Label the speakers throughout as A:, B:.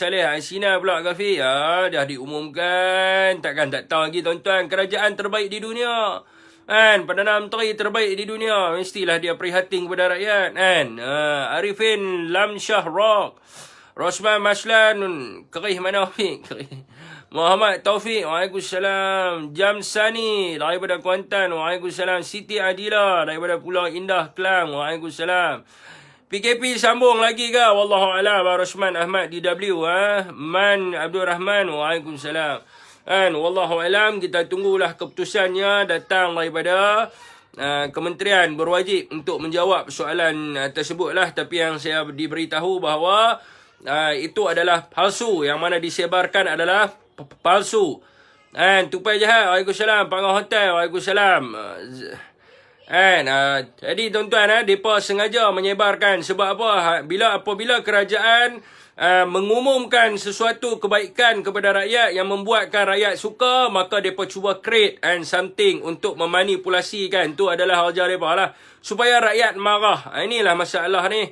A: Saleh Asina pula Gafi. Dah diumumkan. Takkan tak tahu lagi tuan-tuan. Kerajaan terbaik di dunia. Kan? Perdana Menteri terbaik di dunia. Mestilah dia prihatin kepada rakyat. Kan? Arifin Lamsyah Rock. Rosman Maslan. Kerih mana Afiq? Muhammad Taufik. Waalaikumsalam. Jamsani daripada Kuantan. Waalaikumsalam. Siti Adila daripada Pulau Indah Kelang. Waalaikumsalam. PKP sambung lagi ke? Wallahualam. Rosman Ahmad DW. Man Abdul Rahman. Waalaikumsalam. Wallahualam, kita tunggulah keputusannya datang daripada kementerian berwajib untuk menjawab soalan tersebut lah. Tapi yang saya diberitahu bahawa itu adalah palsu. Yang mana disebarkan adalah palsu. Tupai Jahat. Waalaikumsalam. Panggah Hotel. Waalaikumsalam. Jadi tuan-tuan, mereka sengaja menyebarkan. Sebab apa? Apabila kerajaan mengumumkan sesuatu kebaikan kepada rakyat yang membuatkan rakyat suka, maka mereka cuba create something untuk memanipulasikan. Itu adalah ajar mereka lah, supaya rakyat marah. Inilah masalah ni.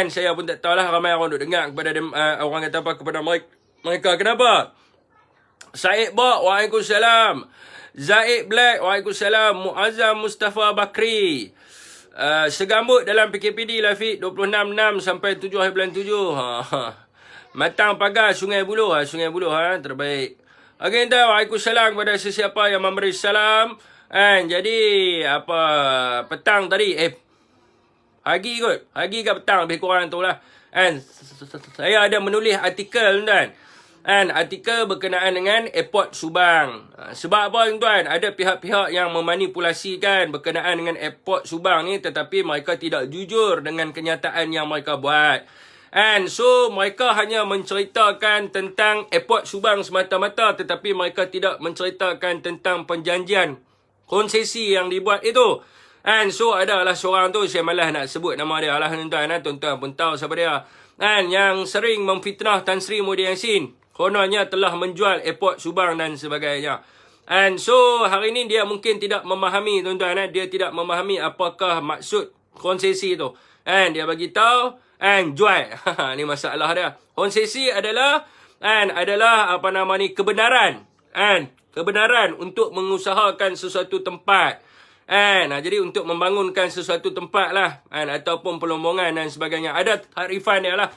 A: Saya pun tak tahulah ramai orang duk dengar kepada orang kata apa kepada mereka. Kenapa? Said Bak. Waalaikumsalam. Zaid Black. Waalaikumsalam. Muazzam Mustafa Bakri. Segambut dalam PKPD Lafiq 26/6 sampai 7/7. Matang Pagar Sungai Buloh. Sungai Buloh terbaik. Okey, waalaikumsalam kepada sesiapa yang memberi salam. Jadi petang tadi pagi kot. Pagi ke petang lebih kurang tu lah. Saya ada menulis artikel tuan. Artikel berkenaan dengan Airport Subang. Sebab apa tuan? Ada pihak-pihak yang memanipulasikan berkenaan dengan Airport Subang ni, tetapi mereka tidak jujur dengan kenyataan yang mereka buat. So mereka hanya menceritakan tentang Airport Subang semata-mata, tetapi mereka tidak menceritakan tentang perjanjian konsesi yang dibuat itu. So adalah seorang tu, saya malas nak sebut nama dia lah tuan-tuan. Tuan-tuan pun tahu siapa dia. Yang sering memfitnah Tan Sri Muhyiddin Yassin. Kononnya telah menjual Airport Subang dan sebagainya. So hari ini dia mungkin tidak memahami tuan-tuan. Dia tidak memahami apakah maksud konsesi tu. Dia bagi tahu jual. Ni masalah dia. Konsesi adalah kebenaran. Kebenaran untuk mengusahakan sesuatu tempat. Jadi untuk membangunkan sesuatu tempat lah. Ataupun pelombongan dan sebagainya. Ada tarifan dia lah.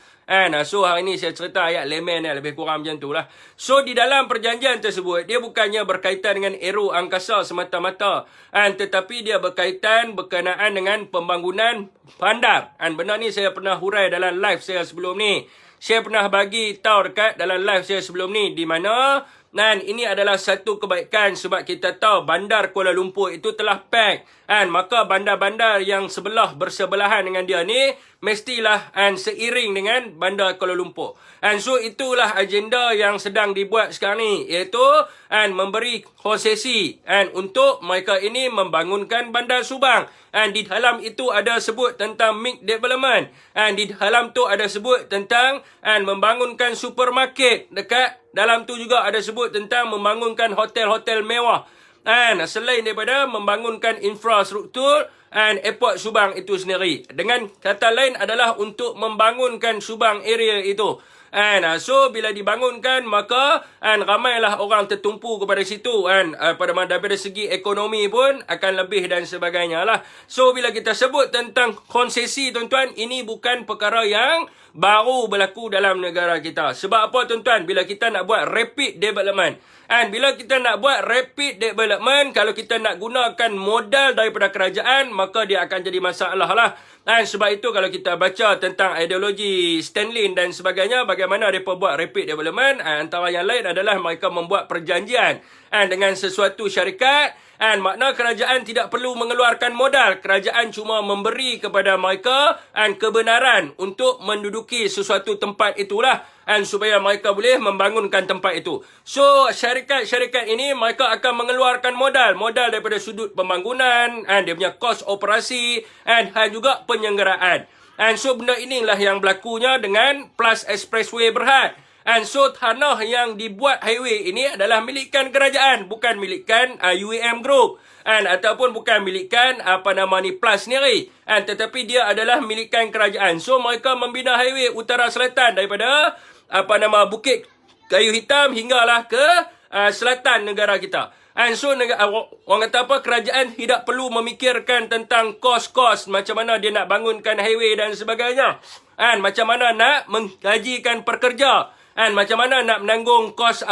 A: So hari ini saya cerita ayat layman dia, lebih kurang macam tu lah. So di dalam perjanjian tersebut, dia bukannya berkaitan dengan aero angkasa semata-mata. Tetapi dia berkaitan berkenaan dengan pembangunan bandar. Benda ni saya pernah hurai dalam live saya sebelum ni. Saya pernah bagi tahu dekat dalam live saya sebelum ni. Di mana ini adalah satu kebaikan sebab kita tahu bandar Kuala Lumpur itu telah pack. Maka bandar-bandar yang bersebelahan dengan dia ni mestilah seiring dengan bandar Kuala Lumpur. So itulah agenda yang sedang dibuat sekarang ni, iaitu memberi konsesi untuk mereka ini membangunkan bandar Subang. Di dalam itu ada sebut tentang mixed development. Di dalam tu ada sebut tentang membangunkan supermarket. Dekat dalam tu juga ada sebut tentang membangunkan hotel-hotel mewah. Selain daripada membangunkan infrastruktur Airport Subang itu sendiri. Dengan kata lain adalah untuk membangunkan Subang area itu. So bila dibangunkan, maka ramailah orang tertumpu kepada situ. Daripada segi ekonomi pun akan lebih dan sebagainya lah. So bila kita sebut tentang konsesi tuan-tuan, ini bukan perkara yang baru berlaku dalam negara kita. Sebab apa tuan-tuan? Bila kita nak buat rapid development, bila kita nak buat rapid development, kalau kita nak gunakan modal daripada kerajaan, maka dia akan jadi masalah lah. Sebab itu kalau kita baca tentang ideologi Stanley dan sebagainya, bagaimana mereka buat rapid development, antara yang lain adalah mereka membuat perjanjian dengan sesuatu syarikat. Makna kerajaan tidak perlu mengeluarkan modal. Kerajaan cuma memberi kepada mereka kebenaran untuk menduduki sesuatu tempat itulah. Supaya mereka boleh membangunkan tempat itu. So syarikat-syarikat ini mereka akan mengeluarkan modal. Modal daripada sudut pembangunan, dia punya kos operasi, dan juga penyelenggaraan. So benda inilah yang berlakunya dengan Plus Expressway Berhad. So tanah yang dibuat highway ini adalah milikkan kerajaan, bukan milikkan UAM Group. Ataupun bukan milikkan Plus sendiri. Tetapi dia adalah milikkan kerajaan. So mereka membina highway utara selatan daripada Bukit Kayu Hitam hinggalah ke selatan negara kita. And so orang kata apa, kerajaan tidak perlu memikirkan tentang kos-kos macam mana dia nak bangunkan highway dan sebagainya. And macam mana nak menggajikan pekerja. And macam mana nak menanggung kos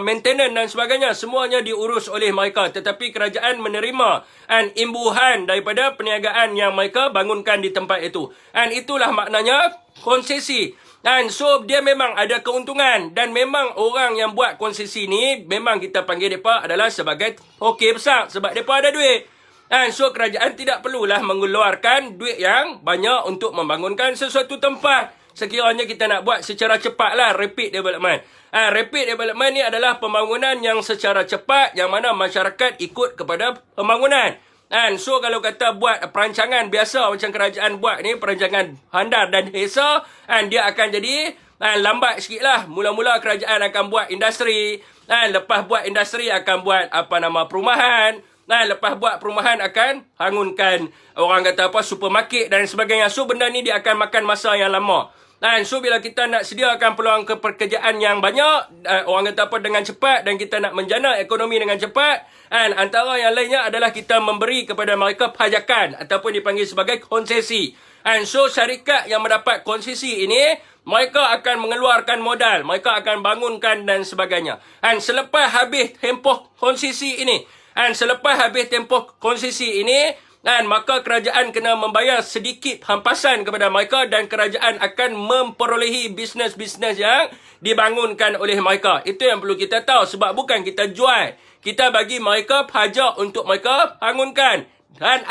A: maintenance dan sebagainya. Semuanya diurus oleh mereka. Tetapi kerajaan menerima imbuhan daripada perniagaan yang mereka bangunkan di tempat itu. And itulah maknanya konsesi. Dan so dia memang ada keuntungan, dan memang orang yang buat konsesi ni memang kita panggil mereka adalah sebagai okey besar sebab mereka ada duit. Dan so kerajaan tidak perlulah mengeluarkan duit yang banyak untuk membangunkan sesuatu tempat. Sekiranya kita nak buat secara cepatlah rapid development. Rapid development ni adalah pembangunan yang secara cepat, yang mana masyarakat ikut kepada pembangunan. And so kalau kata buat perancangan biasa macam kerajaan buat ni, perancangan bandar dan desa, and dia akan jadi lambat sikit lah. Mula-mula kerajaan akan buat industri, lepas buat industri akan buat perumahan, lepas buat perumahan akan bangunkan orang kata supermarket dan sebagainya. So benda ni dia akan makan masa yang lama. So bila kita nak sediakan peluang pekerjaan yang banyak, orang kata dengan cepat, dan kita nak menjana ekonomi dengan cepat, antara yang lainnya adalah kita memberi kepada mereka pajakan ataupun dipanggil sebagai konsesi. So syarikat yang mendapat konsesi ini, mereka akan mengeluarkan modal, mereka akan bangunkan dan sebagainya. Selepas habis tempoh konsesi ini, maka kerajaan kena membayar sedikit hampasan kepada mereka, dan kerajaan akan memperolehi bisnes-bisnes yang dibangunkan oleh mereka. Itu yang perlu kita tahu, sebab bukan kita jual. Kita bagi mereka pajak untuk mereka bangunkan. Dan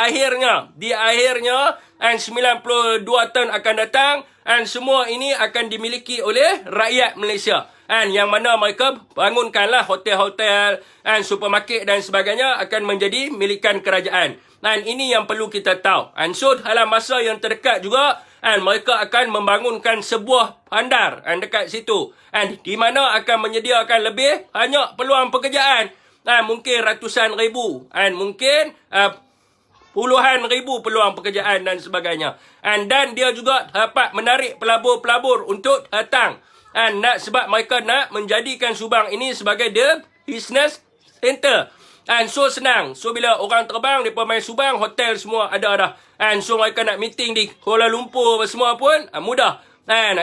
A: di akhirnya 92 tahun akan datang, semua ini akan dimiliki oleh rakyat Malaysia. Yang mana mereka bangunkanlah hotel-hotel, supermarket dan sebagainya akan menjadi milikan kerajaan. Ini yang perlu kita tahu. So dalam masa yang terdekat juga, mereka akan membangunkan sebuah bandar dekat situ. Di mana akan menyediakan lebih banyak peluang pekerjaan. Mungkin ratusan ribu. Mungkin puluhan ribu peluang pekerjaan dan sebagainya. Dan dia juga dapat menarik pelabur-pelabur untuk datang. Sebab mereka nak menjadikan Subang ini sebagai the business center. So senang. So bila orang terbang, mereka main Subang, hotel semua ada dah. So mereka nak meeting di Kuala Lumpur semua pun mudah.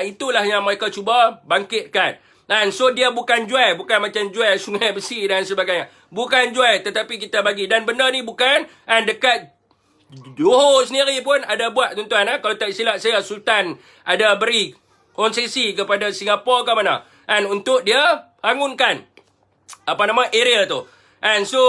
A: Itulah yang mereka cuba bangkitkan. So dia bukan jual, bukan macam jual Sungai Besi dan sebagainya. Bukan jual, tetapi kita bagi. Dan benda ni bukan dekat Johor sendiri pun ada buat, tuan-tuan. Kalau tak silap saya, Sultan ada beri konsesi kepada Singapura ke mana. Untuk dia bangunkan area tu. So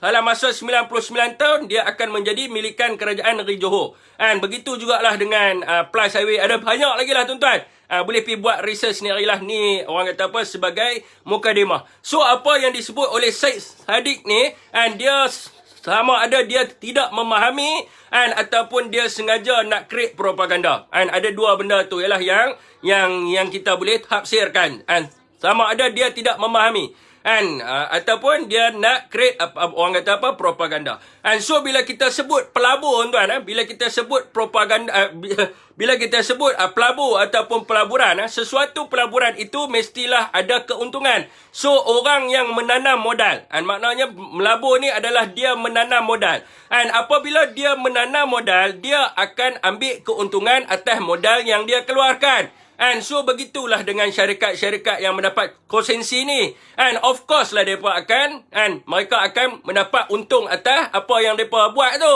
A: dalam masa 99 tahun dia akan menjadi milikan kerajaan negeri Johor. Begitu jugalah dengan Plus Highway. Ada banyak lagi lah, tuan-tuan. Boleh pergi buat research sendiri lah. Ni orang kata sebagai mukadimah. So apa yang disebut oleh Syed Saddiq ni, dia sama ada dia tidak memahami ataupun dia sengaja nak create propaganda. Ada dua benda tu ialah yang kita boleh tafsirkan. Sama ada dia tidak memahami ataupun dia nak create orang kata propaganda. So bila kita sebut pelabur, tuan, bila kita sebut propaganda, bila kita sebut pelabur ataupun pelaburan, sesuatu pelaburan itu mestilah ada keuntungan. So orang yang menanam modal, maknanya melabur ni adalah dia menanam modal. Apabila dia menanam modal, dia akan ambil keuntungan atas modal yang dia keluarkan. So begitulah dengan syarikat-syarikat yang mendapat konsesi ni. Of course lah mereka akan mendapat untung atas apa yang mereka buat tu.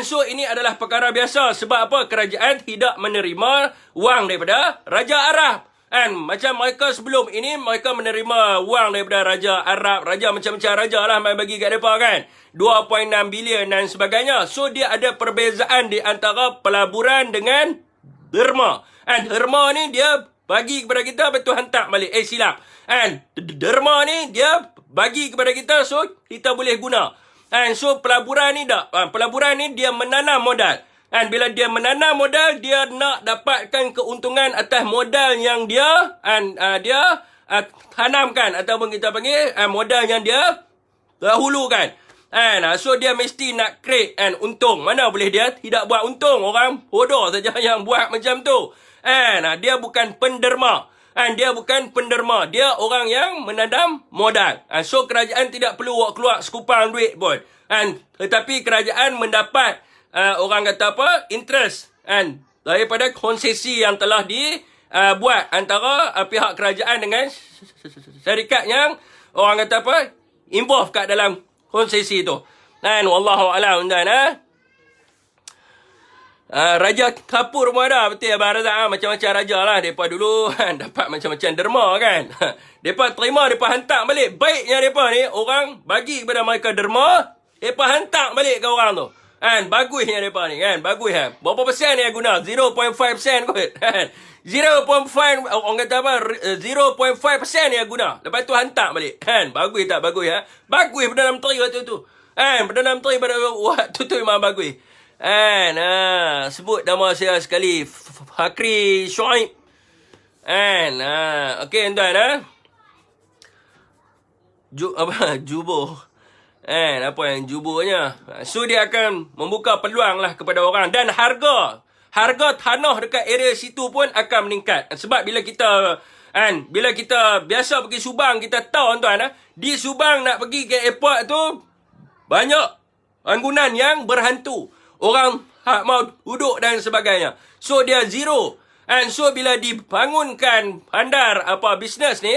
A: So ini adalah perkara biasa. Sebab apa? Kerajaan tidak menerima wang daripada Raja Arab. Macam mereka sebelum ini, mereka menerima wang daripada Raja Arab, raja macam-macam raja lah bagi kat mereka kan. 2.6 bilion dan sebagainya. So dia ada perbezaan di antara pelaburan dengan derma. Derma ni dia bagi kepada kita, betul hantar balik. Silap. Derma ni dia bagi kepada kita, so kita boleh guna. So pelaburan ni tak. Pelaburan ni dia menanam modal. Bila dia menanam modal, dia nak dapatkan keuntungan atas modal yang dia tanamkan, ataupun kita panggil modal yang dia dahulukan. So dia mesti nak create untung. Mana boleh dia tidak buat untung. Orang bodoh saja yang buat macam tu. Dia bukan penderma. Dia bukan penderma. Dia orang yang menanam modal. So, kerajaan tidak perlu keluar sekupang duit pun. Tetapi kerajaan mendapat orang kata apa? Interest. Daripada konsesi yang telah dibuat antara pihak kerajaan dengan syarikat yang orang kata apa? Involve kat dalam konsesi tu. Wallahu a'lam. Raja Kapur pun ada. Betul Abang Razak. Macam-macam raja lah. Mereka dulu dapat macam-macam derma kan. Mereka terima, mereka hantar balik. Baiknya mereka ni, orang bagi kepada mereka derma, mereka hantar balik ke orang tu. Bagusnya mereka ni kan. Bagus kan. Berapa persen yang guna? 0.5% kot. 0.5, orang kata apa? 0.5% yang guna. Lepas tu hantar balik. Bagus tak bagus ya? Bagus Perdana Menteri waktu tu. Perdana Menteri pada waktu tu memang bagus. Sebut nama saya sekali, Fakri Shuaib. Okey tuan Jubur. Apa yang juburnya? So dia akan membuka peluang lah kepada orang. Dan harga tanah dekat area situ pun akan meningkat. Sebab bila kita biasa pergi Subang, kita tahu tuan di Subang nak pergi ke airport tu banyak bangunan yang berhantu. Orang mau duduk dan sebagainya. So dia zero. So bila dibangunkan bandar bisnes ni,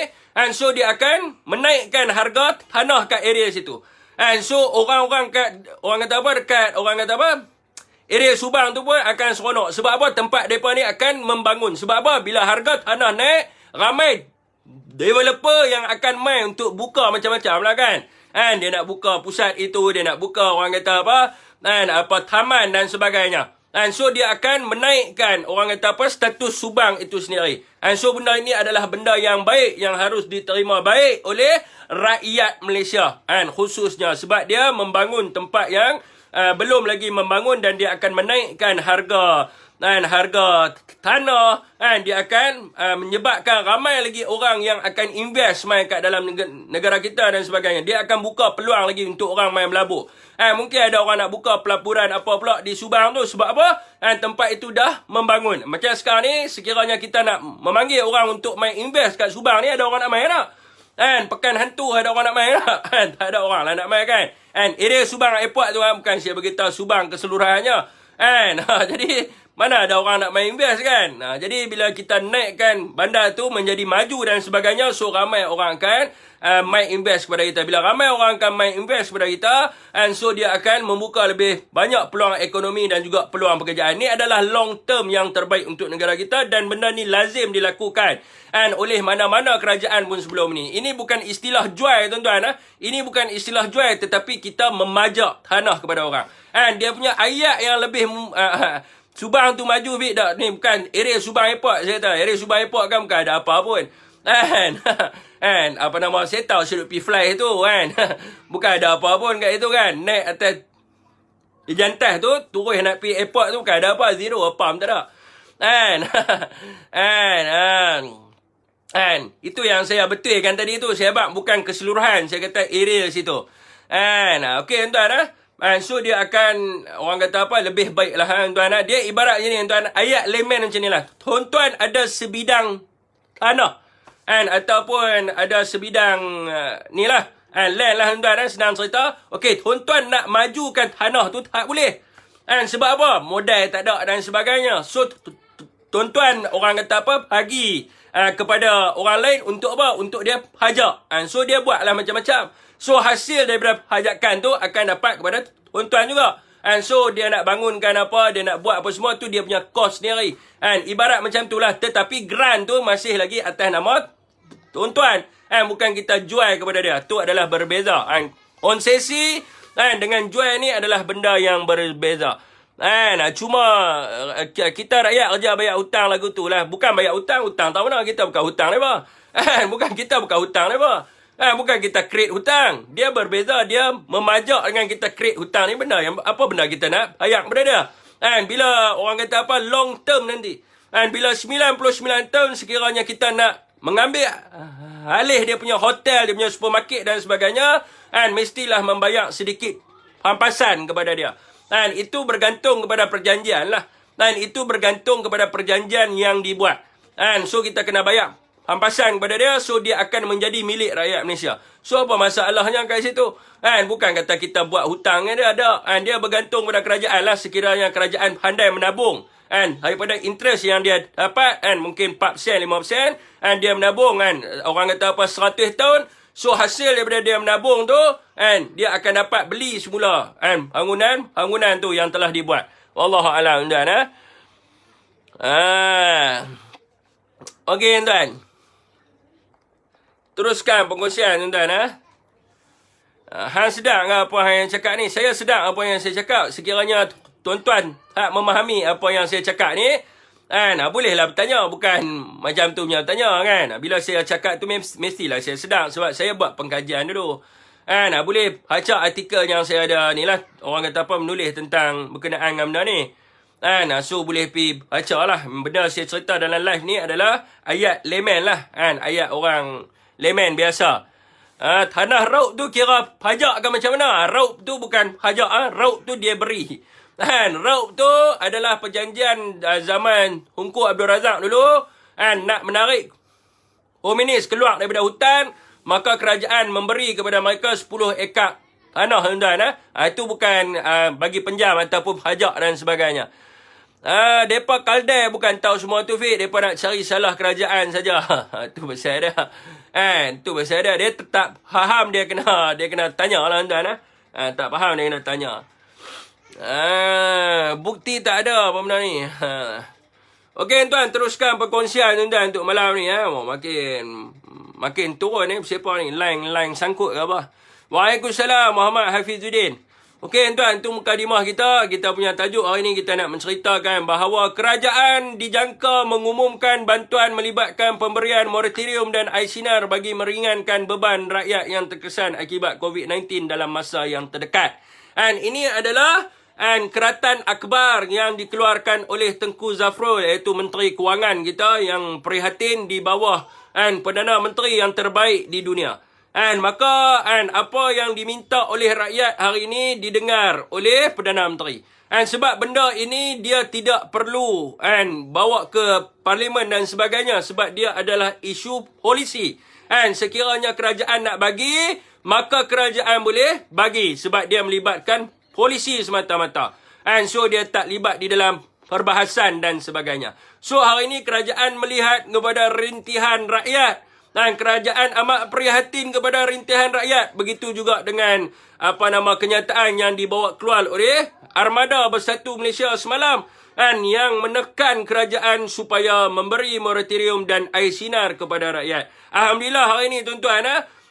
A: so dia akan menaikkan harga tanah kat area situ. So orang-orang dekat area Subang tu pun akan seronok. Sebab apa? Tempat mereka ni akan membangun. Sebab apa? Bila harga tanah naik, ramai developer yang akan main untuk buka macam-macam lah kan. Dia nak buka pusat itu, dia nak buka orang kata taman dan sebagainya. So dia akan menaikkan orang kata status Subang itu sendiri. So benda ini adalah benda yang baik, yang harus diterima baik oleh rakyat Malaysia. Khususnya sebab dia membangun tempat yang belum lagi membangun, dan dia akan menaikkan harga tanah. Dia akan menyebabkan ramai lagi orang yang akan invest main kat dalam negara kita dan sebagainya. Dia akan buka peluang lagi untuk orang main melabur. Mungkin ada orang nak buka pelaburan apa pula di Subang tu. Sebab apa? Tempat itu dah membangun. Macam sekarang ni, sekiranya kita nak memanggil orang untuk main invest kat Subang ni, ada orang nak main tak? Pekan hantu ada orang nak main tak? Tak ada orang lah nak main kan? Area Subang Airport tu bukan saya beritahu Subang keseluruhannya. Jadi mana ada orang nak main invest kan? Jadi bila kita naikkan bandar tu menjadi maju dan sebagainya, so ramai orang akan main invest kepada kita. Bila ramai orang akan main invest kepada kita, so dia akan membuka lebih banyak peluang ekonomi dan juga peluang pekerjaan. Ini adalah long term yang terbaik untuk negara kita, dan benda ni lazim dilakukan oleh mana-mana kerajaan pun sebelum ni. Ini bukan istilah jual tuan-tuan. Ini bukan istilah jual, tetapi kita memajak tanah kepada orang. Dia punya ayat yang lebih Subang tu maju bit tak? Ni bukan area Subang Airport saya kata. Area Subang Airport kan bukan ada apa pun. Apa nama saya tahu Sirut P-Fly tu kan. Bukan ada apa pun kat itu kan. Naik atas jantas tu, turun nak pergi airport tu bukan ada apa, zero apa tak ada. Itu yang saya betulkan tadi tu. Saya bukan keseluruhan, saya kata area situ. Okey tuan so dia akan orang kata lebih baik lah tuan. Dia ibarat je ni tuan, ayat layman macam ni lah. Tuan-tuan ada sebidang tanah ataupun ada sebidang ni lah land lah tuan. Senang cerita. Okey, tuan-tuan nak majukan tanah tu tak boleh. Sebab apa? Modal tak ada dan sebagainya. So tuan-tuan orang kata bagi kepada orang lain untuk apa? Untuk dia hajak. So dia buatlah macam-macam. So hasil daripada hajakan tu akan dapat kepada tuan-tuan juga. So dia nak bangunkan apa, dia nak buat apa semua tu dia punya kos sendiri. Ibarat macam tu lah. Tetapi grant tu masih lagi atas nama tuan-tuan. Bukan kita jual kepada dia. Tu adalah berbeza. Konsesi dengan jual ni adalah benda yang berbeza. Cuma kita rakyat kerja bayar hutang lagu tu lah. Bukan bayar hutang tak mana. Kita bukan hutang apa. Bukan kita bukan hutang apa. Bukan kita create hutang. Dia berbeza. Dia memajak dengan kita create hutang ni benda yang apa benda kita nak bayar kepada dia. Bila orang kata long term nanti. Bila 99 tahun sekiranya kita nak mengambil alih dia punya hotel, dia punya supermarket dan sebagainya, mestilah membayar sedikit pampasan kepada dia. Itu bergantung kepada perjanjian lah. Itu bergantung kepada perjanjian yang dibuat. So kita kena bayar hampasan kepada dia, so dia akan menjadi milik rakyat Malaysia. So apa masalahnya kat situ? Kan bukan kata kita buat hutang dia ada. Kan dia bergantung pada kerajaan lah, sekiranya kerajaan pandai menabung. Kan daripada interest yang dia dapat, kan mungkin 4%, 5%, kan dia menabung, kan orang kata apa 100 tahun. So hasil daripada dia menabung tu, kan dia akan dapat beli semula, kan bangunan tu yang telah dibuat. Wallahu a'lam, tuan. Okey, tuan. Teruskan perkongsian, tuan. Hang sedar ke apa yang cakap ni? Saya sedar apa yang saya cakap. Sekiranya tuan-tuan tak memahami apa yang saya cakap ni, kan, bolehlah bertanya. Bukan macam tu punya bertanya, kan. Bila saya cakap tu mestilah saya sedar, sebab saya buat pengkajian dulu. Kan, boleh baca artikel yang saya ada ni lah. Orang kata apa, menulis tentang berkenaan dengan benda ni. Kan, so boleh pergi baca lah. Benda saya cerita dalam live ni adalah ayat layman lah. Kan, ayat orang layman biasa. Tanah raup tu kira pajak ke macam mana? Raup tu bukan pajak. Raup tu dia beri. Kan, raup tu adalah perjanjian zaman Tunku Abdul Razak dulu. Kan, nak menarik komunis keluar daripada hutan, maka kerajaan memberi kepada mereka 10 ekar tanah, tuan-tuan. Itu bukan bagi penjam ataupun pajak dan sebagainya. Mereka kaldai bukan tahu semua tu, Fik. Mereka nak cari salah kerajaan saja. Tu pasal dia. Tu pasal dia. Dia tak faham, dia kena tanya lah, tuan. Tak faham, dia kena tanya. Bukti tak ada apa benda ni. Okey, tuan, teruskan perkongsian, tuan, untuk malam ni. Makin turun ni. Siapa ni? Line sangkut ke apa? Waalaikumsalam, Muhammad Hafizuddin. Okey, tuan, tu mukadimah kita. Kita punya tajuk hari ni, kita nak menceritakan bahawa kerajaan dijangka mengumumkan bantuan melibatkan pemberian moratorium dan air sinar bagi meringankan beban rakyat yang terkesan akibat COVID-19 dalam masa yang terdekat. Dan ini adalah keratan akhbar yang dikeluarkan oleh Tengku Zafrul, iaitu Menteri Kewangan kita yang prihatin di bawah Perdana Menteri yang terbaik di dunia. Maka apa yang diminta oleh rakyat hari ini didengar oleh Perdana Menteri. Sebab benda ini dia tidak perlu bawa ke parlimen dan sebagainya, sebab dia adalah isu polisi. Sekiranya kerajaan nak bagi, maka kerajaan boleh bagi sebab dia melibatkan polisi semata-mata. So dia tak libat di dalam perbahasan dan sebagainya. So hari ini kerajaan melihat kepada rintihan rakyat. Kerajaan amat prihatin kepada rintihan rakyat. Begitu juga dengan kenyataan yang dibawa keluar oleh Armada Bersatu Malaysia semalam, yang menekan kerajaan supaya memberi moratorium dan air sinar kepada rakyat. Alhamdulillah hari ini, tuan-tuan,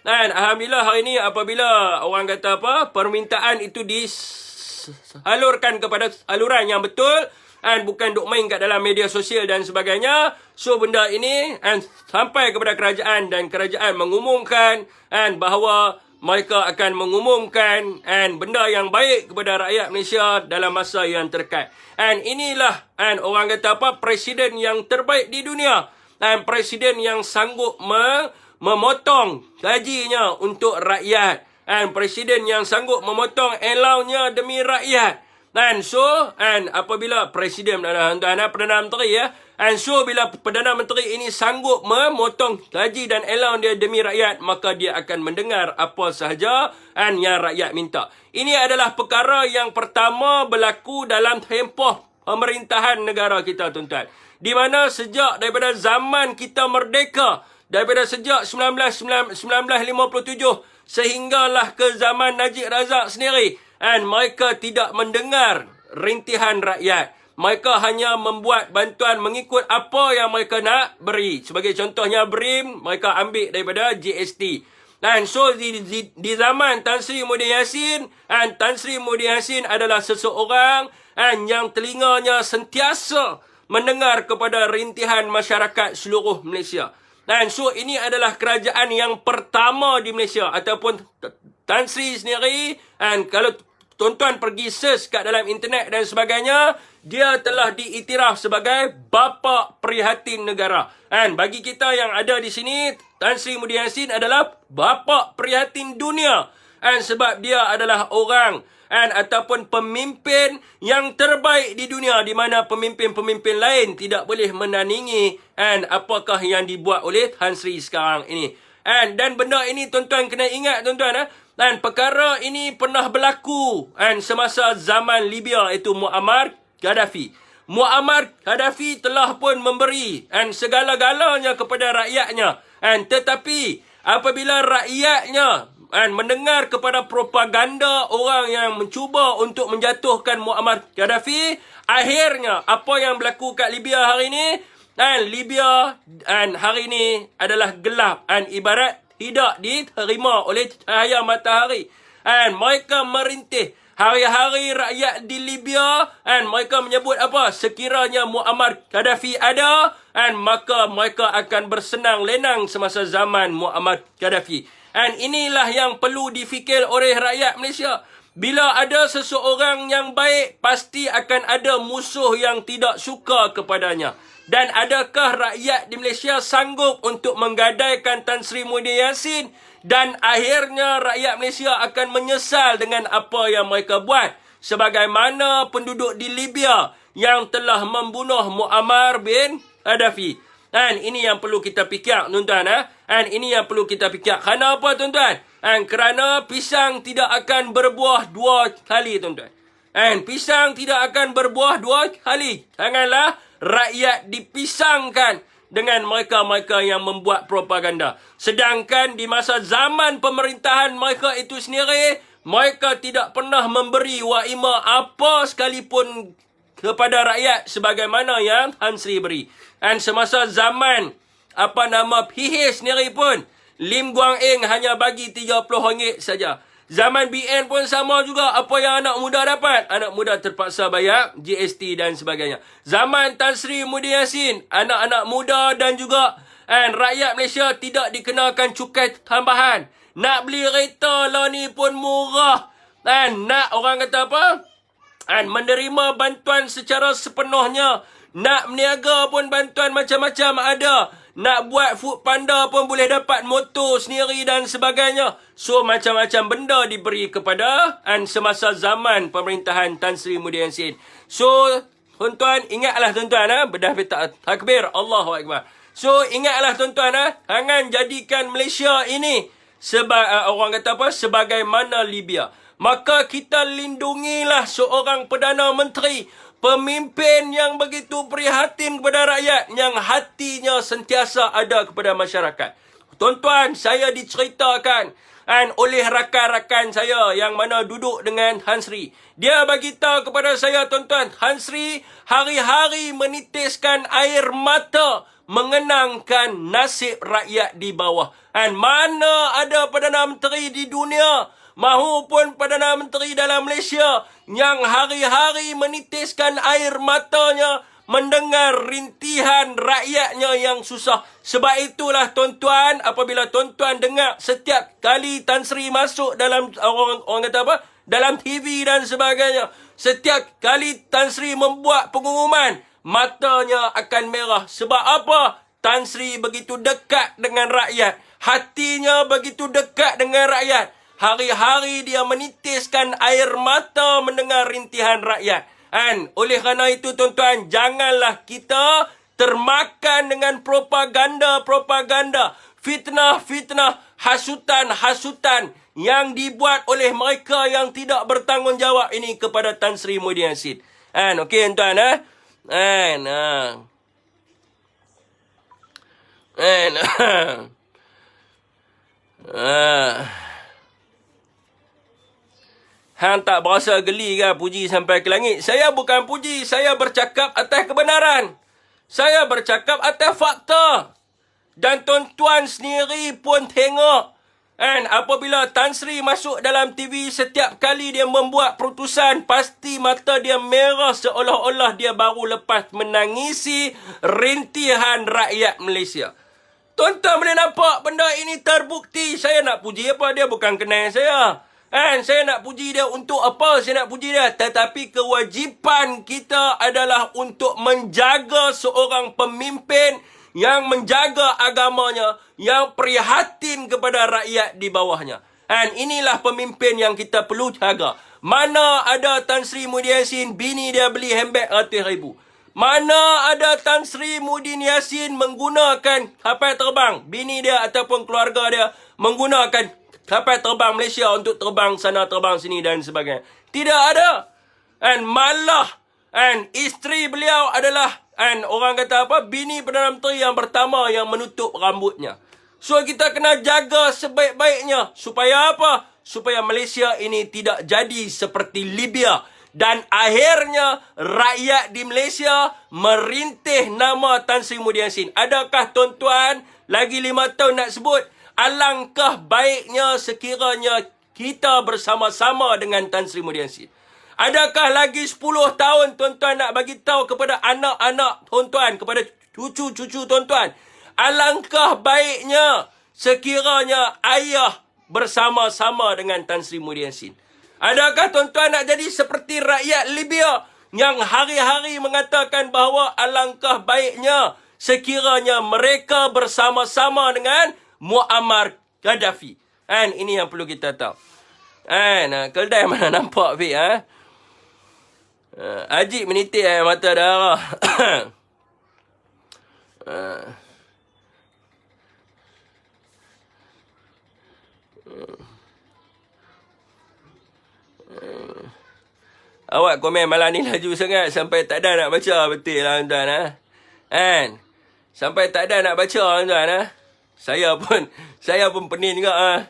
A: alhamdulillah hari ini apabila orang kata permintaan itu disalurkan kepada saluran yang betul, bukan duk main kat dalam media sosial dan sebagainya. So benda ini sampai kepada kerajaan, dan kerajaan mengumumkan bahawa mereka akan mengumumkan benda yang baik kepada rakyat Malaysia dalam masa yang terdekat. Inilah orang kata presiden yang terbaik di dunia. Presiden yang sanggup memotong gajinya untuk rakyat. Presiden yang sanggup memotong allowance-nya demi rakyat. Apabila Presiden Perdana Menteri so bila Perdana Menteri ini sanggup memotong gaji dan allowance dia demi rakyat, maka dia akan mendengar apa sahaja yang rakyat minta. Ini adalah perkara yang pertama berlaku dalam tempoh pemerintahan negara kita, tuan-tuan. Di mana sejak daripada zaman kita merdeka, daripada sejak 1957 sehinggalah ke zaman Najib Razak sendiri, mereka tidak mendengar rintihan rakyat. Mereka hanya membuat bantuan mengikut apa yang mereka nak beri. Sebagai contohnya BRIM, mereka ambil daripada GST. So di zaman Tan Sri Muhyiddin Yassin, Tan Sri Muhyiddin Yassin adalah seseorang yang telinganya sentiasa mendengar kepada rintihan masyarakat seluruh Malaysia. So ini adalah kerajaan yang pertama di Malaysia, ataupun Tan Sri sendiri, kalau tuan-tuan pergi search kat dalam internet dan sebagainya, dia telah diiktiraf sebagai bapa prihatin negara. Bagi kita yang ada di sini, Tan Sri Muhyiddin Yassin adalah bapa prihatin dunia. Sebab dia adalah orang ataupun pemimpin yang terbaik di dunia, di mana pemimpin-pemimpin lain tidak boleh menandingi apakah yang dibuat oleh Tan Sri sekarang ini. Dan benda ini tuan-tuan kena ingat tuan-tuan. Dan perkara ini pernah berlaku semasa zaman Libya, iaitu Muammar Gaddafi. Muammar Gaddafi telah pun memberi segala-galanya kepada rakyatnya. Tetapi apabila rakyatnya mendengar kepada propaganda orang yang mencuba untuk menjatuhkan Muammar Gaddafi, akhirnya apa yang berlaku kat Libya hari ini, Libya hari ini adalah gelap, ibarat tidak diterima oleh cahaya matahari. Mereka merintih hari-hari rakyat di Libya, mereka menyebut apa? Sekiranya Muammar Gaddafi ada, maka mereka akan bersenang lenang semasa zaman Muammar Gaddafi. Inilah yang perlu difikir oleh rakyat Malaysia. Bila ada seseorang yang baik, pasti akan ada musuh yang tidak suka kepadanya. Dan adakah rakyat di Malaysia sanggup untuk menggadaikan Tan Sri Muhyiddin Yassin? Dan akhirnya rakyat Malaysia akan menyesal dengan apa yang mereka buat. Sebagaimana penduduk di Libya yang telah membunuh Muammar bin Gaddafi. Ini yang perlu kita fikir, tuan-tuan. Ini yang perlu kita fikir. Kerana apa, tuan-tuan? Kerana pisang tidak akan berbuah dua kali, tuan-tuan. Pisang tidak akan berbuah dua kali. Janganlah rakyat dipisangkan dengan mereka-mereka yang membuat propaganda. Sedangkan di masa zaman pemerintahan mereka itu sendiri, mereka tidak pernah memberi waima apa sekalipun kepada rakyat sebagaimana yang Tan Sri beri. Semasa zaman PH sendiri pun, Lim Guang Eng hanya bagi RM30 saja. Zaman BN pun sama juga. Apa yang anak muda dapat? Anak muda terpaksa bayar GST dan sebagainya. Zaman Tan Sri Muhyiddin Yassin, anak-anak muda dan juga rakyat Malaysia tidak dikenakan cukai tambahan. Nak beli kereta lah ni pun murah. Nak orang kata apa? Menerima bantuan secara sepenuhnya. Nak meniaga pun bantuan macam-macam ada. Nak buat food panda pun boleh dapat motor sendiri dan sebagainya. So, macam-macam benda diberi kepada semasa zaman pemerintahan Tan Sri Muhyiddin Yassin. So, tuan-tuan, ingatlah tuan-tuan, bedah petak takbir, Allahu Akbar. So, ingatlah tuan-tuan, jangan jadikan Malaysia ini orang kata apa? Sebagaimana Libya. Maka kita lindungilah seorang Perdana Menteri, pemimpin yang begitu prihatin kepada rakyat, yang hatinya sentiasa ada kepada masyarakat. Tuan-tuan, saya diceritakan oleh rakan-rakan saya yang mana duduk dengan Tan Sri. Dia bagi tahu kepada saya, tuan-tuan, Tan Sri hari-hari menitiskan air mata mengenangkan nasib rakyat di bawah. Mana ada Perdana Menteri di dunia mahupun Perdana Menteri dalam Malaysia yang hari-hari menitiskan air matanya mendengar rintihan rakyatnya yang susah. Sebab itulah tuan-tuan, apabila tuan-tuan dengar setiap kali Tan Sri masuk dalam orang kata apa? Dalam TV dan sebagainya, setiap kali Tan Sri membuat pengumuman, matanya akan merah. Sebab apa? Tan Sri begitu dekat dengan rakyat. Hatinya begitu dekat dengan rakyat. Hari-hari dia menitiskan air mata mendengar rintihan rakyat. Oleh kerana itu, tuan-tuan, janganlah kita termakan dengan propaganda-propaganda, fitnah-fitnah, hasutan-hasutan yang dibuat oleh mereka yang tidak bertanggungjawab ini kepada Tan Sri Muhyiddin Yassin. Okey, tuan-tuan, Hang tak berasa geli ke puji sampai ke langit? Saya bukan puji, saya bercakap atas kebenaran. Saya bercakap atas fakta. Dan tuan-tuan sendiri pun tengok. Apabila Tan Sri masuk dalam TV, setiap kali dia membuat keputusan, pasti mata dia merah seolah-olah dia baru lepas menangisi rintihan rakyat Malaysia. Tuan-tuan boleh nampak benda ini terbukti. Saya nak puji apa? Dia bukan kenal saya. Saya nak puji dia untuk apa? Saya nak puji dia. Tetapi kewajipan kita adalah untuk menjaga seorang pemimpin yang menjaga agamanya, yang prihatin kepada rakyat di bawahnya. Inilah pemimpin yang kita perlu jaga. Mana ada Tan Sri Muhyiddin Yassin, bini dia beli handbag RM100,000. Mana ada Tan Sri Muhyiddin Yassin menggunakan kapal terbang, bini dia ataupun keluarga dia menggunakan kapal terbang Malaysia untuk terbang sana terbang sini dan sebagainya. Tidak ada. And malah isteri beliau adalah orang kata apa, bini Perdana Menteri yang pertama yang menutup rambutnya. So kita kena jaga sebaik-baiknya. Supaya apa? Supaya Malaysia ini tidak jadi seperti Libya. Dan akhirnya rakyat di Malaysia merintih nama Tan Sri Muhyiddin Yassin. Adakah tuan-tuan lagi 5 tahun nak sebut? Alangkah baiknya sekiranya kita bersama-sama dengan Tan Sri Muhyiddin Yassin. Adakah lagi 10 tahun tuan-tuan nak bagi tahu kepada anak-anak tuan-tuan, kepada cucu-cucu tuan-tuan? Alangkah baiknya sekiranya ayah bersama-sama dengan Tan Sri Muhyiddin Yassin. Adakah tuan-tuan nak jadi seperti rakyat Libya yang hari-hari mengatakan bahawa alangkah baiknya sekiranya mereka bersama-sama dengan Muammar Gaddafi? Ini yang perlu kita tahu. Keldai mana nampak, Fik? Ajib menitik mata darah. Awak komen malam ni laju sangat sampai tak ada nak baca. Betul lah tuan-tuan. Sampai tak ada nak baca tuan-tuan. Saya pun pening juga.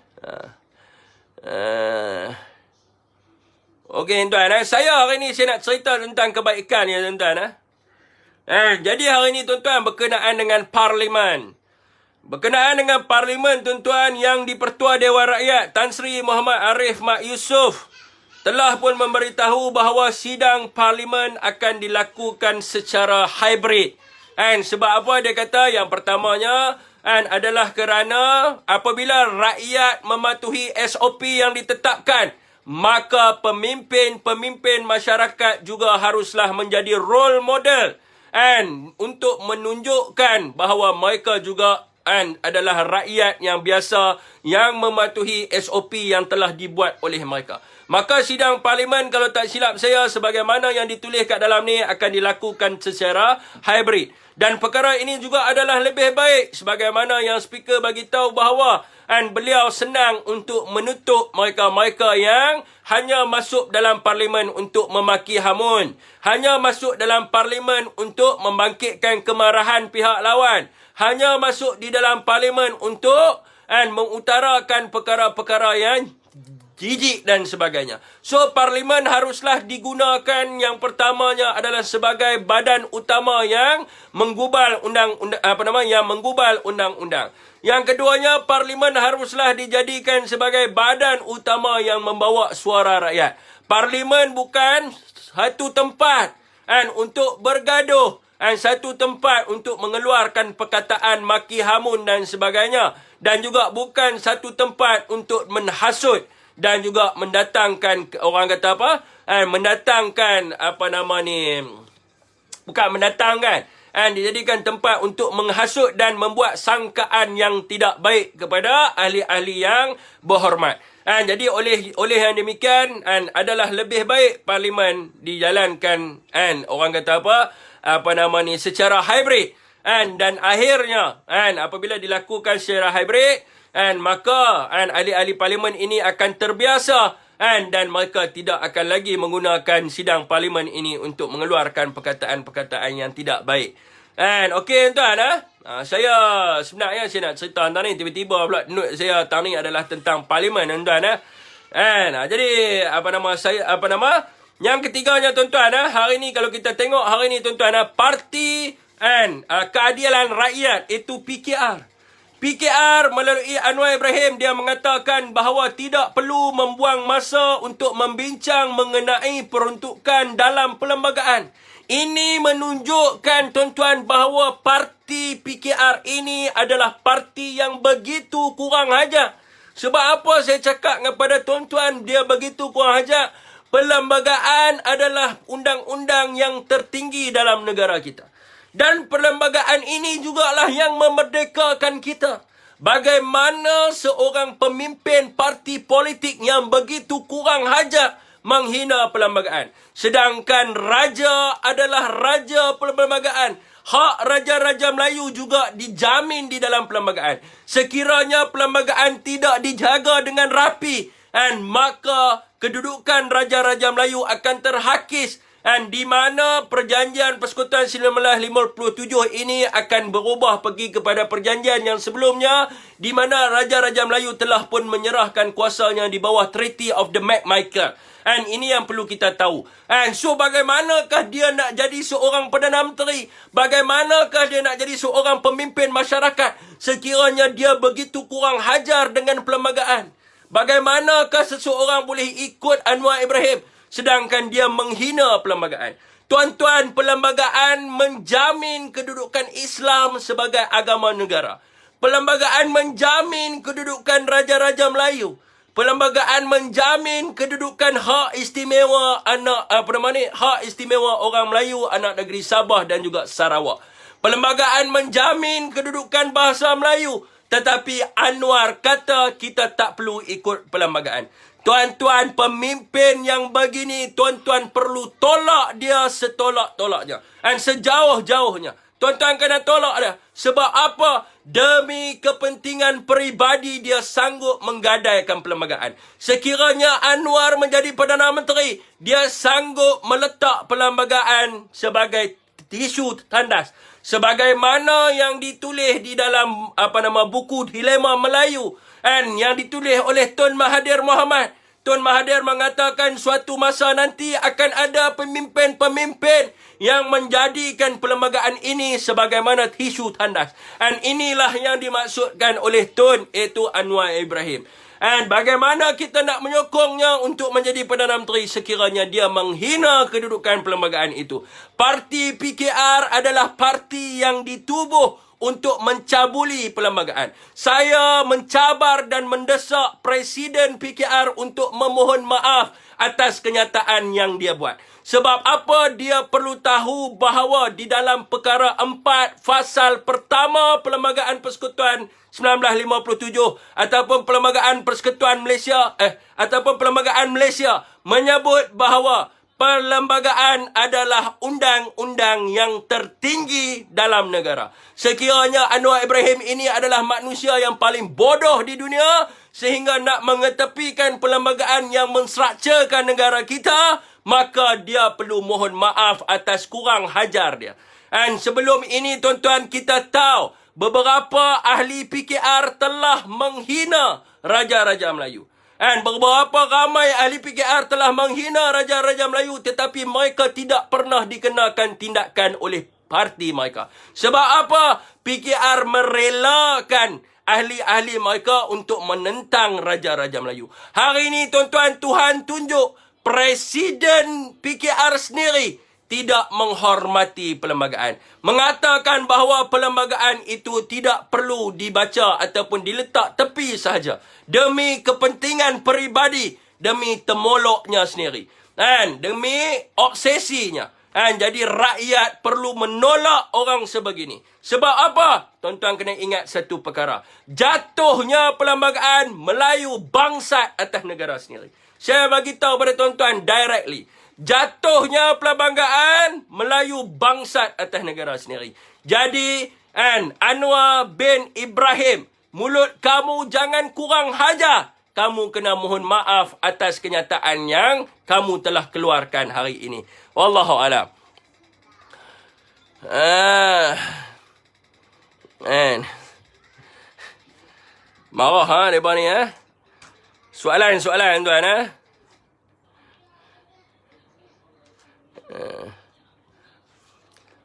A: Okey tuan-tuan. Saya hari ni saya nak cerita tentang kebaikan ya tuan-tuan. Jadi hari ni tuan-tuan berkenaan dengan Parlimen. Berkenaan dengan Parlimen tuan-tuan, yang di-Pertua Dewan Rakyat Tan Sri Muhammad Arif Mak Yusof telah pun memberitahu bahawa sidang Parlimen akan dilakukan secara hybrid. Sebab apa dia kata? Yang pertamanya adalah kerana apabila rakyat mematuhi SOP yang ditetapkan, maka pemimpin-pemimpin masyarakat juga haruslah menjadi role model untuk menunjukkan bahawa mereka juga adalah rakyat yang biasa yang mematuhi SOP yang telah dibuat oleh mereka. Maka sidang Parlimen, kalau tak silap saya, sebagaimana yang ditulis kat dalam ni, akan dilakukan secara hybrid. Dan perkara ini juga adalah lebih baik sebagaimana yang speaker bagi tahu bahawa beliau senang untuk menutup mereka-mereka yang hanya masuk dalam Parlimen untuk memaki hamun, hanya masuk dalam Parlimen untuk membangkitkan kemarahan pihak lawan, hanya masuk di dalam Parlimen untuk mengutarakan perkara-perkara yang jijik dan sebagainya. So Parlimen haruslah digunakan, yang pertamanya adalah sebagai badan utama yang menggubal undang-undang. Yang keduanya, Parlimen haruslah dijadikan sebagai badan utama yang membawa suara rakyat. Parlimen bukan satu tempat untuk bergaduh, satu tempat untuk mengeluarkan perkataan maki hamun dan sebagainya, dan juga bukan satu tempat untuk menghasut dan juga mendatangkan, orang kata apa? Dijadikan tempat untuk menghasut dan membuat sangkaan yang tidak baik kepada ahli-ahli yang berhormat. Jadi oleh yang demikian, adalah lebih baik Parlimen dijalankan, orang kata secara hybrid. Dan akhirnya, apabila dilakukan secara hybrid, maka ahli-ahli Parlimen ini akan terbiasa, dan mereka tidak akan lagi menggunakan sidang Parlimen ini untuk mengeluarkan perkataan-perkataan yang tidak baik. Okey tuan, saya sebenarnya saya nak cerita tentang ni, tiba-tiba pula note saya tentang ni adalah tentang Parlimen tuan. Jadi yang ketiganya tuan-tuan, hari ni kalau kita tengok hari ni tuan-tuan, Parti Keadilan Rakyat, itu PKR melalui Anwar Ibrahim, dia mengatakan bahawa tidak perlu membuang masa untuk membincang mengenai peruntukan dalam perlembagaan. Ini menunjukkan tuan-tuan bahawa parti PKR ini adalah parti yang begitu kurang ajar. Sebab apa saya cakap kepada tuan-tuan dia begitu kurang ajar? Perlembagaan adalah undang-undang yang tertinggi dalam negara kita. Dan perlembagaan ini jugalah yang memerdekakan kita. Bagaimana seorang pemimpin parti politik yang begitu kurang ajar menghina perlembagaan. Sedangkan raja adalah raja perlembagaan. Hak raja-raja Melayu juga dijamin di dalam perlembagaan. Sekiranya perlembagaan tidak dijaga dengan rapi, maka kedudukan raja-raja Melayu akan terhakis. Di mana perjanjian Persekutuan 1957 ini akan berubah pergi kepada perjanjian yang sebelumnya, di mana raja-raja Melayu telah pun menyerahkan kuasanya di bawah Treaty of the Michael. Ini yang perlu kita tahu. So, bagaimanakah dia nak jadi seorang Perdana Menteri? Bagaimanakah dia nak jadi seorang pemimpin masyarakat sekiranya dia begitu kurang hajar dengan perlembagaan? Bagaimanakah seseorang boleh ikut Anwar Ibrahim sedangkan dia menghina perlembagaan? Tuan-tuan, perlembagaan menjamin kedudukan Islam sebagai agama negara. Perlembagaan menjamin kedudukan raja-raja Melayu. Perlembagaan menjamin kedudukan hak istimewa hak istimewa orang Melayu, anak negeri Sabah dan juga Sarawak. Perlembagaan menjamin kedudukan bahasa Melayu. Tetapi Anwar kata kita tak perlu ikut perlembagaan. Tuan-tuan, pemimpin yang begini, tuan-tuan perlu tolak dia setolak-tolaknya. Sejauh-jauhnya. Tuan-tuan kena tolak dia. Sebab apa? Demi kepentingan peribadi dia sanggup menggadaikan perlembagaan. Sekiranya Anwar menjadi Perdana Menteri, dia sanggup meletak perlembagaan sebagai tisu tandas. Sebagaimana yang ditulis di dalam buku Dilema Melayu, yang ditulis oleh Tun Mahathir Mohamad. Tun Mahathir mengatakan suatu masa nanti akan ada pemimpin-pemimpin yang menjadikan perlembagaan ini sebagaimana tisu tandas. Inilah yang dimaksudkan oleh Tun, iaitu Anwar Ibrahim. Bagaimana kita nak menyokongnya untuk menjadi Perdana Menteri sekiranya dia menghina kedudukan perlembagaan itu? Parti PKR adalah parti yang ditubuh untuk mencabuli perlembagaan. Saya mencabar dan mendesak Presiden PKR untuk memohon maaf atas kenyataan yang dia buat. Sebab apa? Dia perlu tahu bahawa di dalam perkara 4 fasal pertama Perlembagaan Persekutuan 1957 ataupun Perlembagaan Persekutuan Malaysia ataupun Perlembagaan Malaysia menyebut bahawa perlembagaan adalah undang-undang yang tertinggi dalam negara. Sekiranya Anwar Ibrahim ini adalah manusia yang paling bodoh di dunia sehingga nak mengetepikan perlembagaan yang menstructurekan negara kita, maka dia perlu mohon maaf atas kurang hajar dia. Sebelum ini, tuan-tuan, kita tahu beberapa ahli PKR telah menghina raja-raja Melayu. Beberapa ramai ahli PKR telah menghina raja-raja Melayu, tetapi mereka tidak pernah dikenakan tindakan oleh parti mereka. Sebab apa? PKR merelakan ahli-ahli mereka untuk menentang raja-raja Melayu. Hari ini, tuan-tuan, Tuhan tunjuk Presiden PKR sendiri tidak menghormati perlembagaan. Mengatakan bahawa perlembagaan itu tidak perlu dibaca ataupun diletak tepi sahaja. Demi kepentingan peribadi, demi temoloknya sendiri. Demi obsesinya. Jadi rakyat perlu menolak orang sebegini. Sebab apa? Tuan-tuan kena ingat satu perkara. Jatuhnya perlembagaan Melayu bangsat atas negara sendiri. Saya bagi tahu pada tuan-tuan directly. Jatuhnya perlembagaan Melayu bangsat atas negara sendiri. Jadi, Anwar bin Ibrahim, mulut kamu jangan kurang hajar. Kamu kena mohon maaf atas kenyataan yang kamu telah keluarkan hari ini. Wallahu a'lam. Marah mereka ni Soalan tuan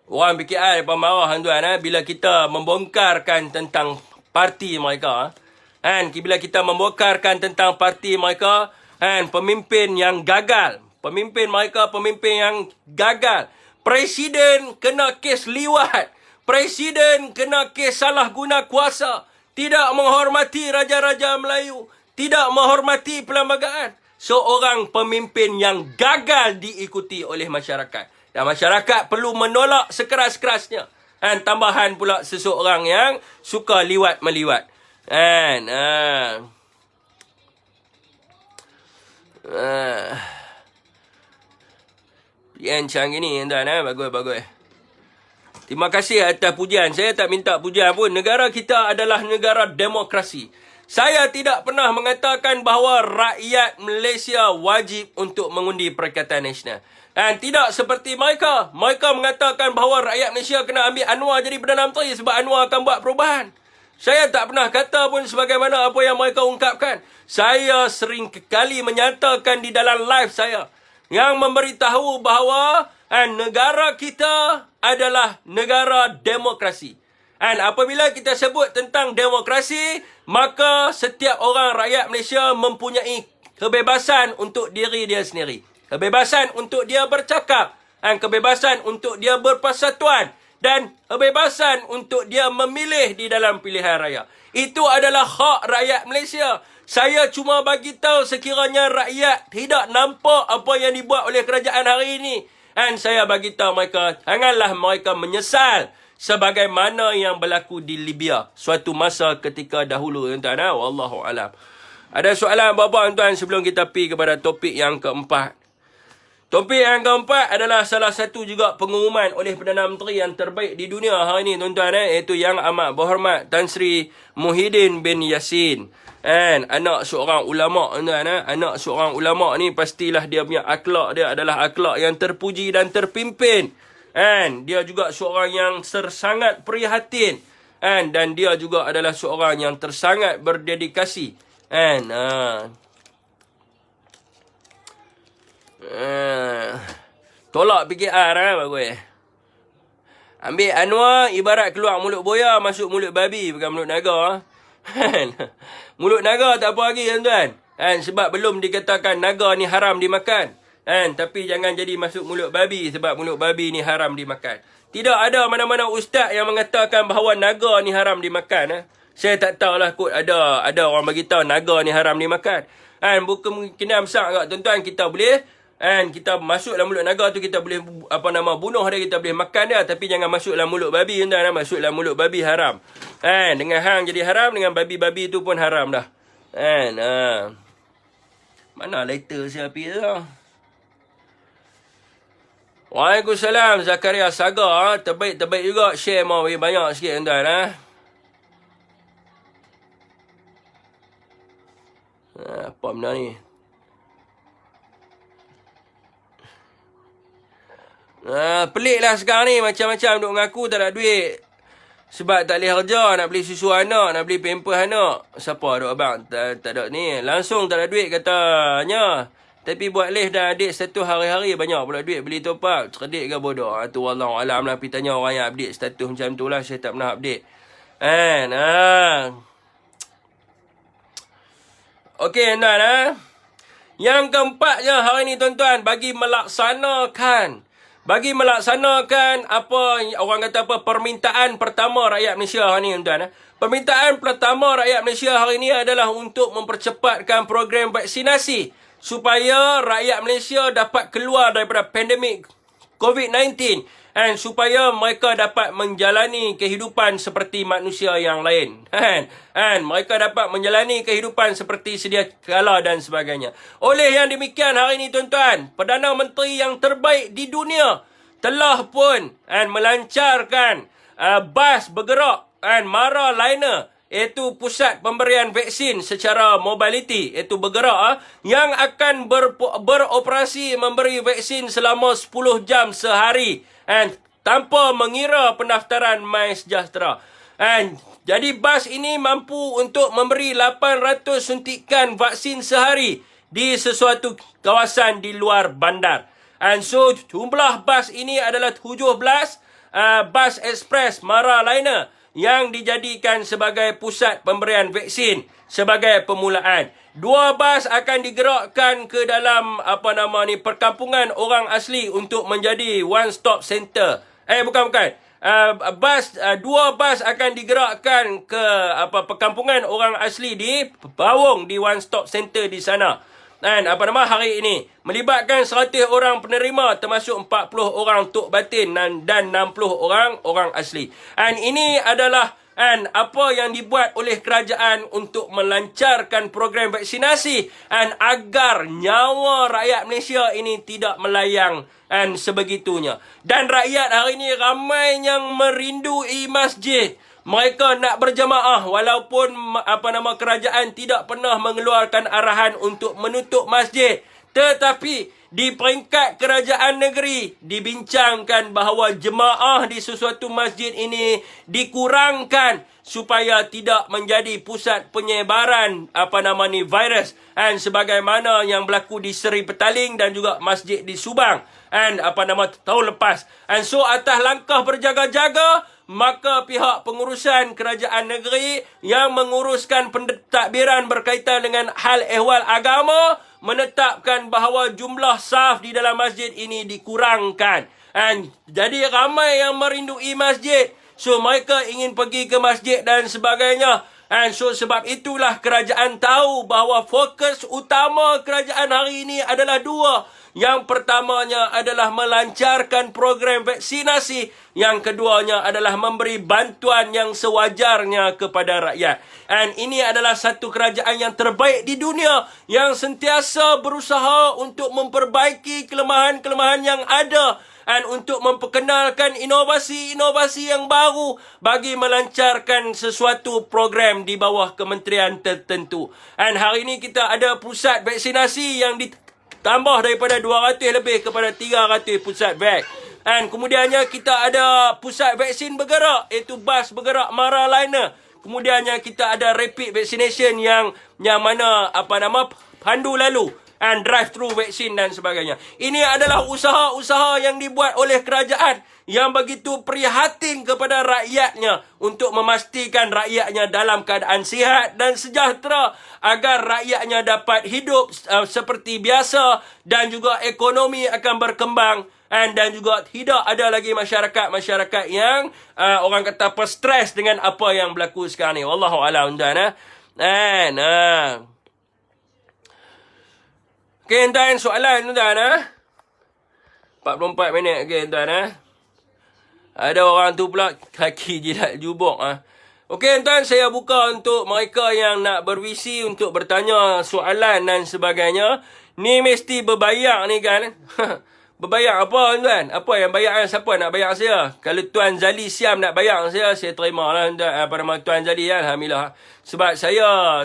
A: orang PKR mereka marah tuan bila kita membongkarkan tentang parti mereka. Bila kita membongkarkan tentang parti mereka, pemimpin yang gagal. Pemimpin mereka pemimpin yang gagal. Presiden kena kes liwat. Presiden kena kes salah guna kuasa. Tidak menghormati raja-raja Melayu. Tidak menghormati perlembagaan. Seorang pemimpin yang gagal diikuti oleh masyarakat. Dan masyarakat perlu menolak sekeras-kerasnya. Tambahan pula seseorang yang suka liwat-meliwat. Piancang gini tuan. Bagus. Terima kasih atas pujian. Saya tak minta pujian pun. Negara kita adalah negara demokrasi. Saya tidak pernah mengatakan bahawa rakyat Malaysia wajib untuk mengundi Perikatan Nasional. Dan tidak seperti mereka. Mereka mengatakan bahawa rakyat Malaysia kena ambil Anwar jadi Perdana Menteri sebab Anwar akan buat perubahan. Saya tak pernah kata pun sebagaimana apa yang mereka ungkapkan. Saya sering kali menyatakan di dalam live saya yang memberitahu bahawa negara kita adalah negara demokrasi. Dan apabila kita sebut tentang demokrasi, maka setiap orang rakyat Malaysia mempunyai kebebasan untuk diri dia sendiri. Kebebasan untuk dia bercakap. Dan kebebasan untuk dia berpersatuan. Dan kebebasan untuk dia memilih di dalam pilihan raya. Itu adalah hak rakyat Malaysia. Saya cuma bagi tahu sekiranya rakyat tidak nampak apa yang dibuat oleh kerajaan hari ini. Dan saya bagi tahu mereka, janganlah mereka menyesal sebagaimana yang berlaku di Libya suatu masa ketika dahulu, tuan-tuan. Wallahu alam. Ada soalan apa-apa, tuan-tuan, sebelum kita pergi kepada topik yang keempat. Topik yang keempat adalah salah satu juga pengumuman oleh Perdana Menteri yang terbaik di dunia hari ini, tuan-tuan, iaitu Yang Amat Berhormat Tan Sri Muhyiddin bin Yassin. Anak seorang ulama', tuan-tuan. Anak seorang ulama' ni pastilah dia punya akhlak dia adalah akhlak yang terpuji dan terpimpin. Dia juga seorang yang sangat prihatin. Dan dia juga adalah seorang yang tersangat berdedikasi. Tolak PKR, bagus. Ambil Anwar ibarat keluar mulut boya masuk mulut babi, bukan mulut naga. Mulut naga tak apa lagi, tuan-tuan. Sebab belum dikatakan naga ni haram dimakan. Tapi jangan jadi masuk mulut babi sebab mulut babi ni haram dimakan. Tidak ada mana-mana ustaz yang mengatakan bahawa naga ni haram dimakan. Saya tak tahulah kot ada orang bagi tahu naga ni haram dimakan. Bukan kemungkinan besar agak, tuan-tuan, kita boleh kita masuk dalam mulut naga tu, kita boleh bunuh dia, kita boleh makan dia, tapi jangan masuk dalam mulut babi, tuan-tuan. Masuk dalam mulut babi haram. Dengan hang jadi haram, dengan babi-babi tu pun haram dah. Mana lighter saya api tu? Waalaikumsalam Zakaria Saga. Terbaik juga. Share mau banyak sikit, tuan-tuan. Apa benda ni? Peliklah sekarang ni. Macam-macam duk mengaku tak ada duit. Sebab tak boleh kerja. Nak beli susu anak. Nak beli pampers anak. Siapa duk abang? Tak ada ni. Langsung tak ada duit katanya. Tapi buat live dan update status hari-hari. Banyak pula duit beli top up. Cerdik ke bodoh? Tu wallahualam lah. Pergi tanya orang yang update status macam tu lah. Saya tak pernah update. Okey, tuan-tuan. Yang keempatnya hari ni, tuan-tuan. Bagi melaksanakan apa orang kata permintaan pertama rakyat Malaysia hari ni, tuan-tuan. Permintaan pertama rakyat Malaysia hari ni adalah untuk mempercepatkan program vaksinasi supaya rakyat Malaysia dapat keluar daripada pandemik COVID-19 dan supaya mereka dapat menjalani kehidupan seperti manusia yang lain. Mereka dapat menjalani kehidupan seperti sedia kala dan sebagainya. Oleh yang demikian hari ini, tuan-tuan, Perdana Menteri yang terbaik di dunia telah pun melancarkan bas bergerak Mara Liner, iaitu pusat pemberian vaksin secara mobility, iaitu bergerak, yang akan beroperasi memberi vaksin selama 10 jam sehari tanpa mengira pendaftaran MySejahtera. Jadi bas ini mampu untuk memberi 800 suntikan vaksin sehari di sesuatu kawasan di luar bandar. So jumlah bas ini adalah 17 bas ekspres Mara Liner yang dijadikan sebagai pusat pemberian vaksin sebagai permulaan. 2 bas akan digerakkan ke dalam perkampungan orang asli untuk menjadi one stop center. Bukan. 2 bas akan digerakkan ke perkampungan orang asli di Bawong, di one stop center di sana. Hari ini melibatkan 100 orang penerima, termasuk 40 orang tok batin dan 60 orang asli. Ini adalah And apa yang dibuat oleh kerajaan untuk melancarkan program vaksinasi and agar nyawa rakyat Malaysia ini tidak melayang and sebegitunya. Dan rakyat hari ini ramai yang merindui masjid. Mereka nak berjemaah walaupun kerajaan tidak pernah mengeluarkan arahan untuk menutup masjid. Tetapi di peringkat kerajaan negeri dibincangkan bahawa jemaah di sesuatu masjid ini dikurangkan supaya tidak menjadi pusat penyebaran virus, dan sebagaimana yang berlaku di Seri Petaling dan juga masjid di Subang and tahun lepas. And so atas langkah berjaga-jaga, maka pihak pengurusan kerajaan negeri yang menguruskan pentadbiran berkaitan dengan hal ehwal agama menetapkan bahawa jumlah saf di dalam masjid ini dikurangkan. And jadi ramai yang merindui masjid. So mereka ingin pergi ke masjid dan sebagainya. And so sebab itulah kerajaan tahu bahawa fokus utama kerajaan hari ini adalah dua. Yang pertamanya adalah melancarkan program vaksinasi. Yang keduanya adalah memberi bantuan yang sewajarnya kepada rakyat. And ini adalah satu kerajaan yang terbaik di dunia yang sentiasa berusaha untuk memperbaiki kelemahan-kelemahan yang ada dan untuk memperkenalkan inovasi-inovasi yang baru bagi melancarkan sesuatu program di bawah kementerian tertentu. Dan hari ini kita ada pusat vaksinasi yang ditambah daripada 200 lebih kepada 300 pusat vak. Dan kemudiannya kita ada pusat vaksin bergerak, iaitu bas bergerak Maraliner. Kemudiannya kita ada rapid vaccination yang mana pandu lalu and drive-thru vaksin dan sebagainya. Ini adalah usaha-usaha yang dibuat oleh kerajaan yang begitu prihatin kepada rakyatnya untuk memastikan rakyatnya dalam keadaan sihat dan sejahtera agar rakyatnya dapat hidup seperti biasa dan juga ekonomi akan berkembang. Dan juga tidak ada lagi masyarakat yang orang kata stres dengan apa yang berlaku sekarang ni. Wallahu a'lam. Okey, tuan, soalan tuan. 44 minit. Okey, tuan. Ada orang tu pula kaki jilat jubuk. Okey, tuan, saya buka untuk mereka yang nak bervisi untuk bertanya soalan dan sebagainya. Ni mesti berbayar ni kan. Berbayar apa tuan? Apa yang bayar? Siapa nak bayar saya? Kalau Tuan Zali Siam nak bayar saya terima lah Tuan Zali kan. Alhamdulillah. Sebab saya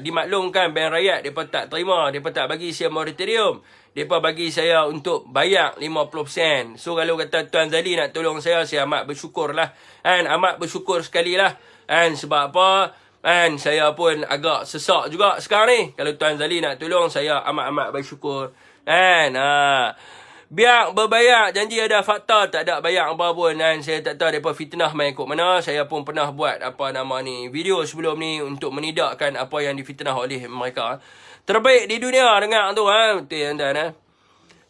A: dimaklumkan Bank Rakyat mereka tak terima, mereka tak bagi saya moratorium. Mereka bagi saya untuk bayar 50%. So kalau kata Tuan Zali nak tolong saya amat bersyukur lah. And amat bersyukur sekali lah. And sebab apa? And saya pun agak sesak juga sekarang ni. Kalau Tuan Zali nak tolong saya amat-amat bersyukur. And biar berbayar, janji ada fakta, tak ada bayar apa pun. Dan saya tak tahu mereka fitnah main ikut mana. Saya pun pernah buat video sebelum ni untuk menidakkan apa yang difitnah oleh mereka. Terbaik di dunia, dengar tu betul tuan.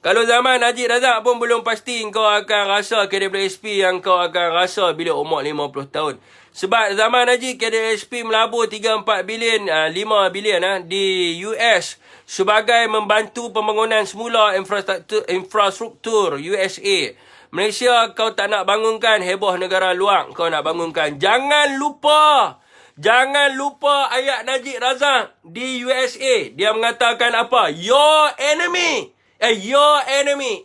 A: Kalau zaman Najib Razak pun belum pasti kau akan rasa KWSP yang kau akan rasa bila umur 50 tahun. Sebab zaman Najib KWSP melabur 3-4 bilion, 5 bilion di US sebagai membantu pembangunan semula infrastruktur USA. Malaysia kau tak nak bangunkan, heboh negara luar kau nak bangunkan. Jangan lupa ayat Najib Razak di USA. Dia mengatakan apa? Your enemy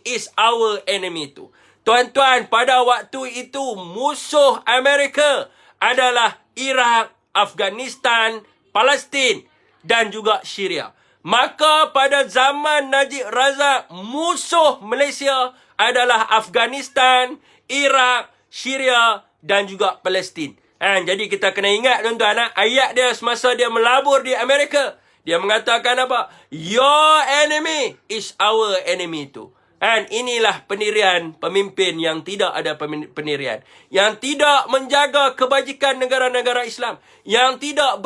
A: is our enemy tu. Tuan-tuan, pada waktu itu musuh Amerika adalah Iraq, Afghanistan, Palestin dan juga Syria. Maka pada zaman Najib Razak, musuh Malaysia adalah Afghanistan, Iraq, Syria dan juga Palestin. Jadi kita kena ingat tuan-tuan, ayat dia semasa dia melabur di Amerika. Dia mengatakan apa? Your enemy is our enemy tu. Inilah pendirian pemimpin yang tidak ada pendirian. Yang tidak menjaga kebajikan negara-negara Islam. Yang tidak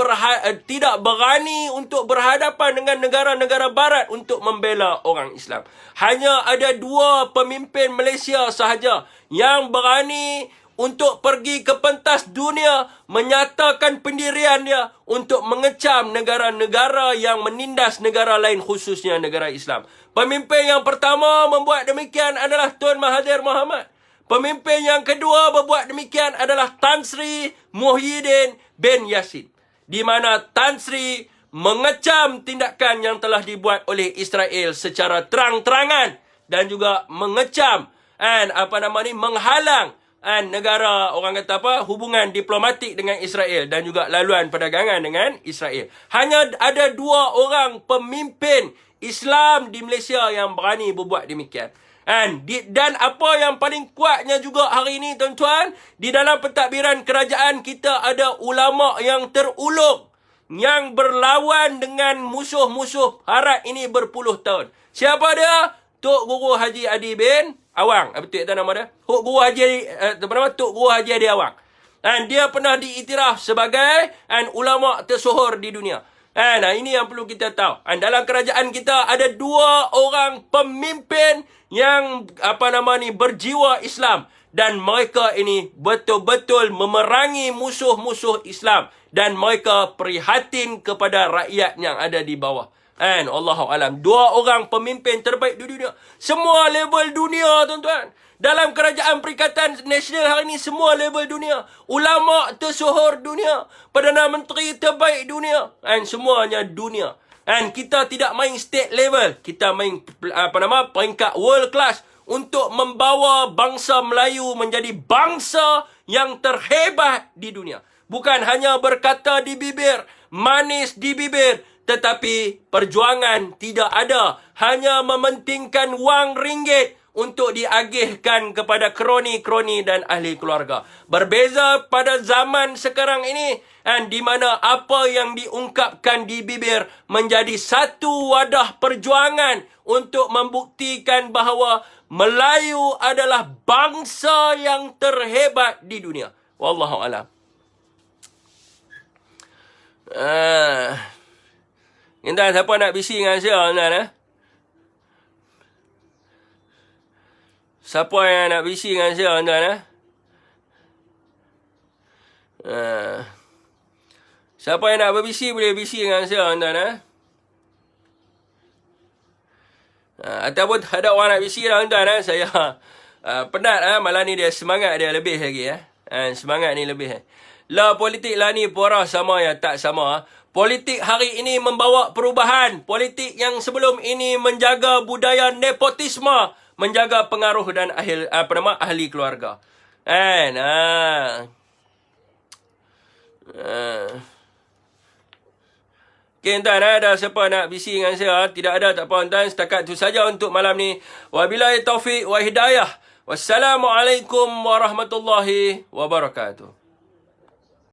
A: berani untuk berhadapan dengan negara-negara barat untuk membela orang Islam. Hanya ada 2 pemimpin Malaysia sahaja yang berani untuk pergi ke pentas dunia menyatakan pendirian dia untuk mengecam negara-negara yang menindas negara lain, khususnya negara Islam. Pemimpin yang pertama membuat demikian adalah Tun Mahathir Mohamad. Pemimpin yang kedua berbuat demikian adalah Tan Sri Muhyiddin bin Yassin. Di mana Tan Sri mengecam tindakan yang telah dibuat oleh Israel secara terang-terangan dan juga mengecam menghalang negara orang kata hubungan diplomatik dengan Israel dan juga laluan perdagangan dengan Israel. Hanya ada 2 orang pemimpin Islam di Malaysia yang berani berbuat demikian. Dan apa yang paling kuatnya juga hari ini tuan-tuan, di dalam pentadbiran kerajaan kita ada ulama yang terulung yang berlawan dengan musuh-musuh Harad ini berpuluh tahun. Siapa dia? Tok Guru Haji Adi bin Awang. Betul tak nama dia? Tok Guru Haji Adi Awang. Dan dia pernah diiktiraf sebagai ulama tersohor di dunia. Nah, ini yang perlu kita tahu. Dalam kerajaan kita ada 2 orang pemimpin yang berjiwa Islam, dan mereka ini betul-betul memerangi musuh-musuh Islam dan mereka prihatin kepada rakyat yang ada di bawah. Allahu alam. 2 orang pemimpin terbaik di dunia. Semua level dunia, tuan-tuan. Dalam kerajaan Perikatan Nasional hari ini, semua level dunia. Ulama tersohor dunia. Perdana Menteri terbaik dunia. Semuanya dunia. Kita tidak main state level. Kita main peringkat world class untuk membawa bangsa Melayu menjadi bangsa yang terhebat di dunia. Bukan hanya berkata di bibir, manis di bibir, tetapi perjuangan tidak ada. Hanya mementingkan wang ringgit untuk diagihkan kepada kroni-kroni dan ahli keluarga. Berbeza pada zaman sekarang ini, di mana apa yang diungkapkan di bibir menjadi satu wadah perjuangan untuk membuktikan bahawa Melayu adalah bangsa yang terhebat di dunia. Wallahu a'lam. Intan, siapa nak bising dengan saya, Intan? Siapa yang nak bising dengan saya, Intan? Siapa yang nak berbising, boleh bising dengan saya, Intan? Ataupun ada orang nak bising lah, Intan. Saya penat. Malam ni dia semangat dia lebih lagi. Semangat ni lebih. Lah politik lah ni pora sama ya, tak sama. Politik hari ini membawa perubahan. Politik yang sebelum ini menjaga budaya nepotisme, menjaga pengaruh dan ahli keluarga. Okay, Intan, ada siapa nak bising dengan saya? Tidak ada, tak apa, Intan. Setakat itu saja untuk malam ni. Wabillahi taufiq wa hidayah. Wassalamualaikum warahmatullahi wabarakatuh.